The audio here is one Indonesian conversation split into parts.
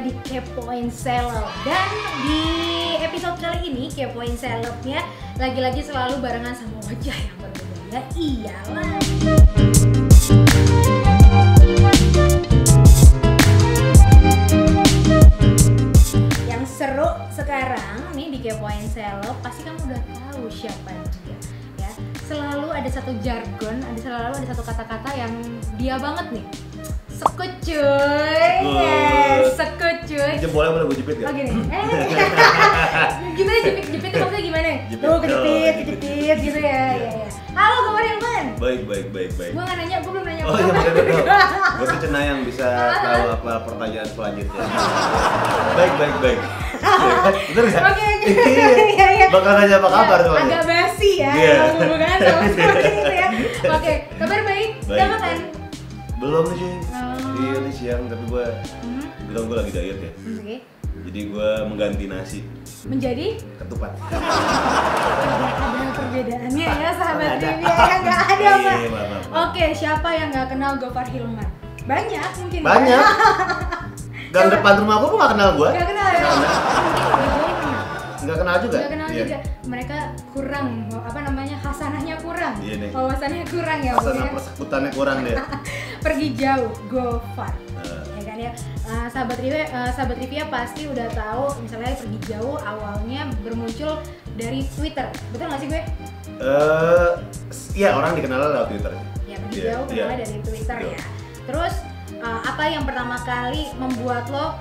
di Kepoin Seleb. Dan di episode kali ini Kepoin Selebnya lagi-lagi selalu barengan sama wajah yang berbeda. Ya iyalah. Yang seru sekarang nih di Kepoin Seleb, pasti kamu udah tahu siapa dia ya. Selalu ada satu jargon, selalu ada satu kata-kata yang dia banget nih. Sekut cuy, yes, sekut cuy. Jempolnya boleh gue jepit gak? Oh gini, gimana jepit itu maksudnya gimana? Tuh kejepit gitu ya. Halo, kabar Hilman? Baik. Gue nggak nanya, gue belum nanya Oh iya, makanya dong. Gue tuh cenayang bisa tahu apa pertanyaan selanjutnya. Baik. Bener gak? Oke. Iya. Bakal nanya apa kabar soalnya. Agak basi ya, hubungan sama seperti itu ya. Oke, kabar baik? Udah makan? Belum nih cuy. Iya nih siang, tapi gue bilang gue lagi diet ya. Oke. Jadi gue mengganti nasi Menjadi? ketupat. Ada perbedaannya ya sahabat trivia ya, nggak ada Pak. Maaf. Oke, siapa yang nggak kenal Gofar Hilman? Banyak mungkin. Banyak. Dan depan rumah gue nggak kenal gue. Nggak kenal ya? Nggak kenal juga. Nggak kenal juga. Mereka kurang, apa namanya, hasanahnya kurang. Iya nih. Wawasannya kurang ya. Hasanah persekutannya kurang deh. Pergi jauh, Gofar. Ya kan ya. Sahabat trivia pasti udah tahu misalnya pergi jauh awalnya bermuncul dari Twitter. Betul nggak sih gue? Iya, orang dikenal lewat Twitter. Ya, pergi jauh kenalnya dari Twitter ya. Terus apa yang pertama kali membuat lo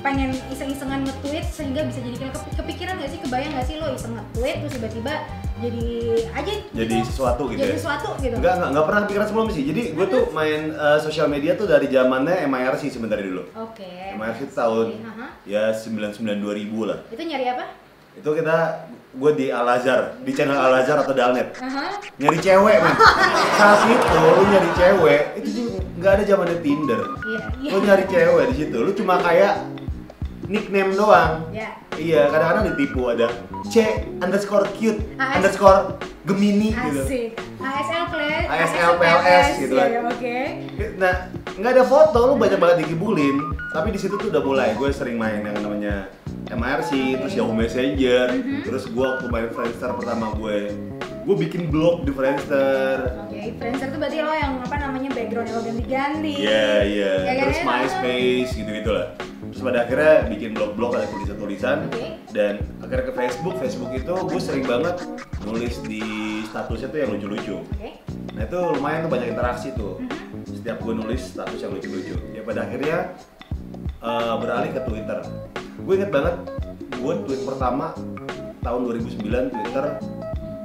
pengen iseng-isengan nge-tweet sehingga bisa jadi kepikiran nggak sih, kebayang nggak sih lo iseng nge-tweet terus tiba-tiba jadi sesuatu gitu. Enggak pernah kepikiran sebelum sih. Jadi gue tuh main sosial media tuh dari zamannya MIRC sebenarnya dulu. Oke. MIRC tahun ya 99 2000 lah. Itu nyari apa? Itu gue di Al-Azhar, di channel Al-Azhar atau Dalnet. Nyari cewek, men. Saat itu lu nyari cewek, itu nggak ada zamannya Tinder. Iya. Lu nyari cewek di situ, lu cuma kayak nickname doang. Iya, kadang-kadang ditipu ada C_cute _Gemini gitu. Asik. ASL PLS gitu kan. Ya, oke. Nah, nggak ada foto, lu banyak banget dikibulin. Tapi di situ tuh udah mulai, gue sering main yang namanya MIRC, terus Yahoo Messenger, terus gue waktu main Friendster pertama gue bikin blog di Friendster. Oke, Friendster tuh berarti lo yang apa namanya background lo ganti-ganti. Iya. Ya, Terus kan? MySpace gitu-gitu lah. Terus pada akhirnya bikin blog-blog, ada tulisan-tulisan. Dan akhirnya ke Facebook itu gue sering banget nulis di statusnya tuh yang lucu-lucu. Nah itu lumayan tuh banyak interaksi tuh. Setiap gue nulis status yang lucu-lucu. Ya pada akhirnya beralih ke Twitter. Gue inget banget, gue tweet pertama tahun 2009 Twitter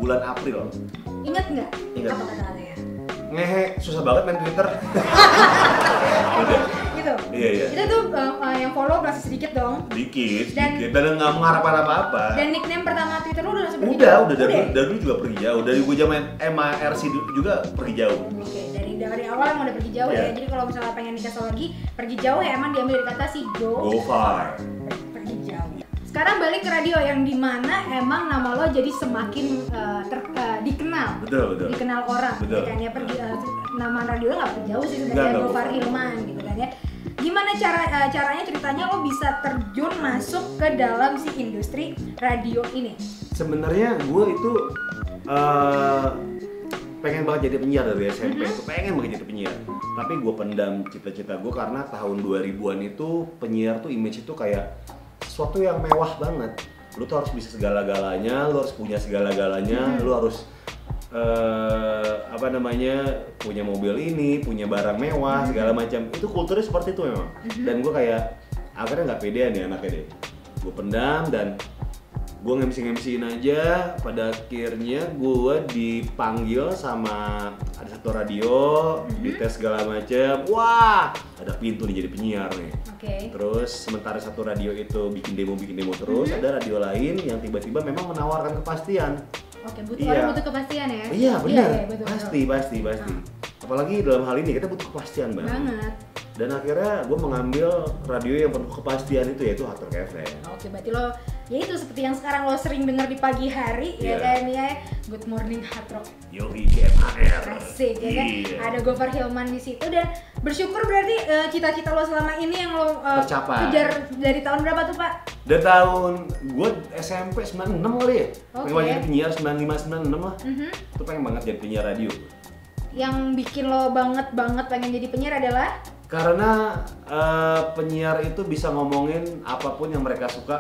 bulan April. Ingat nggak? Ingat. Apa kata-katanya? Ngehe, susah banget main Twitter. Udah. Gitu? Iya. Itu tuh yang follow masih sedikit dong? Dikit. Dan nggak mengharapkan apa-apa. Dan nickname pertama Twitter lu udah langsung pergi jauh? jauh? Udah dari dulu juga pergi jauh. Dari gue zaman MIRC juga pergi jauh. Oke, dari awal emang udah pergi jauh ya. Jadi kalau misalnya pengen dikasih lagi pergi jauh ya emang diambil dari kata si Go far. Pergi jauh. Sekarang balik ke radio yang dimana emang nama lo jadi semakin dikenal. Betul. Dikenal orang. Betul. Ya kan ya, nama radio lo nggak pergi jauh sih sebenarnya, Gofar Hilman gitu kan ya. Gimana caranya ceritanya lo bisa terjun masuk ke dalam si industri radio ini? Sebenarnya gue itu pengen banget jadi penyiar dari SMP. Itu pengen banget jadi penyiar. Tapi gue pendam cita-cita gue karena tahun 2000-an itu penyiar tuh image itu kayak sesuatu yang mewah banget. Lu tuh harus bisa segala-galanya, lu harus punya segala-galanya, lu harus punya mobil ini, punya barang mewah, segala macam. Itu kulturnya seperti itu memang. Dan gue kayak akhirnya nggak pedean ya anaknya deh. Gue pendam dan gue nge-MC-in aja. Pada akhirnya gue dipanggil sama ada satu radio, dites segala macam. Wah, ada pintu nih jadi penyiar nih. Terus sementara satu radio itu bikin demo terus, ada radio lain yang tiba-tiba memang menawarkan kepastian. Orang butuh kepastian ya? Iya benar, pasti. Apalagi dalam hal ini kita butuh kepastian banget. Dan akhirnya gue mengambil radio yang penuh kepastian itu, yaitu Hard Rock FM. Oke, berarti lo ya itu seperti yang sekarang lo sering dengar di pagi hari ya kan ya, Good Morning Hard Rock. Yoi GMHR. Asik ya kan? Iya. Ada Gofar Hilman di situ dan bersyukur berarti cita-cita lo selama ini yang lo Tercapai. kejar dari tahun berapa tuh Pak? Dari tahun gue SMP 96 kali ya. Oke. Pengen jadi penyiar 95 96 lah. Mhm. Itu pengen banget jadi penyiar radio. Yang bikin lo banget pengen jadi penyiar adalah Karena penyiar itu bisa ngomongin apapun yang mereka suka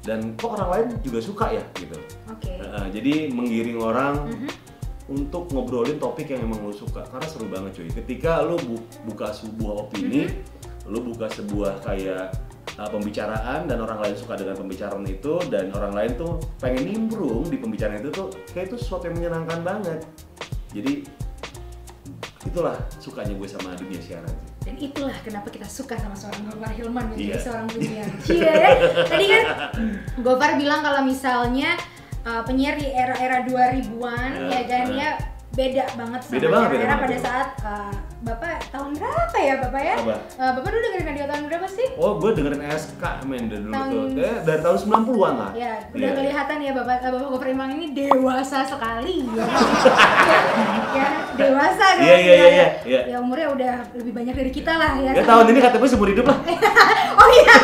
dan kok orang lain juga suka ya gitu. oke. Jadi menggiring orang untuk ngobrolin topik yang emang lo suka karena seru banget cuy. Ketika lo buka sebuah opini, lo buka sebuah kayak pembicaraan dan orang lain suka dengan pembicaraan itu dan orang lain tuh pengen nimbrung di pembicaraan itu tuh kayak itu sesuatu yang menyenangkan banget. Jadi itulah sukanya gue sama dunia siaran sih. Dan itulah kenapa kita suka sama seorang Gofar Hilman menjadi Iya. seorang penyiar. Iya. Tadi kan Gofar bilang kalau misalnya penyiar di era-era 2000-an ya kan ya beda banget sama Beda banget, beda era banget. pada saat Bapak tahun berapa ya Bapak ya? Apa? Bapak dulu dengerin radio tahun berapa sih? Oh, gue dengerin SK men dari dulu Tahun- tuh. Dari tahun 90-an lah. Ya, udah Iya. kelihatan ya Bapak Gofar Hilman ini dewasa sekali. Ya, dewasa kan? Iya. Ya umurnya udah lebih banyak dari kita lah ya. Ya tahun ini katanya seumur hidup lah. Oh iya.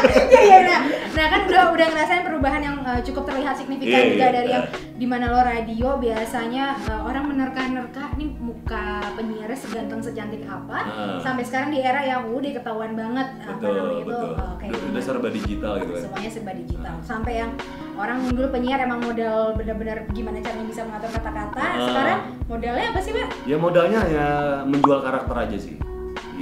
Nah kan udah ngerasain perubahan yang cukup terlihat signifikan Iya, juga iya. dari yang dimana lo radio biasanya orang menerka-nerka nih muka penyiarnya seganteng secantik apa sampai sekarang di era yang udah ketahuan banget apa namanya itu Betul. kayak Udah gimana. serba digital gitu kan. Semuanya serba digital sampai yang orang dulu penyiar emang modal benar-benar gimana caranya bisa mengatur kata-kata sekarang modalnya apa sih Pak? Ya modalnya hanya menjual karakter aja sih.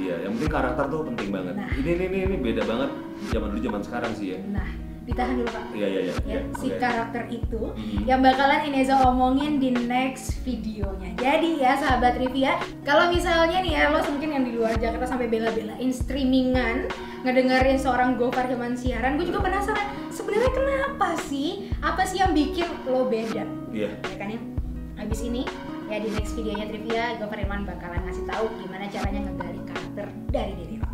Iya, yang penting karakter tuh penting banget. Nah. Ini beda banget zaman dulu zaman sekarang sih ya. Nah ditahan dulu Pak. Iya. Ya, si Oke. karakter itu yang bakalan Ineza omongin di next videonya. Jadi ya sahabat Trivia, kalau misalnya nih ya lo mungkin yang di luar Jakarta sampai bela-belain streamingan ngedengerin seorang Gofar Hilman siaran, gue juga penasaran sebenarnya kenapa sih? Apa sih yang bikin lo beda? Iya. Ya kan ya. Habis ini ya di next videonya Trivia Gofar Hilman bakalan ngasih tahu gimana caranya ngegali karakter dari diri lo.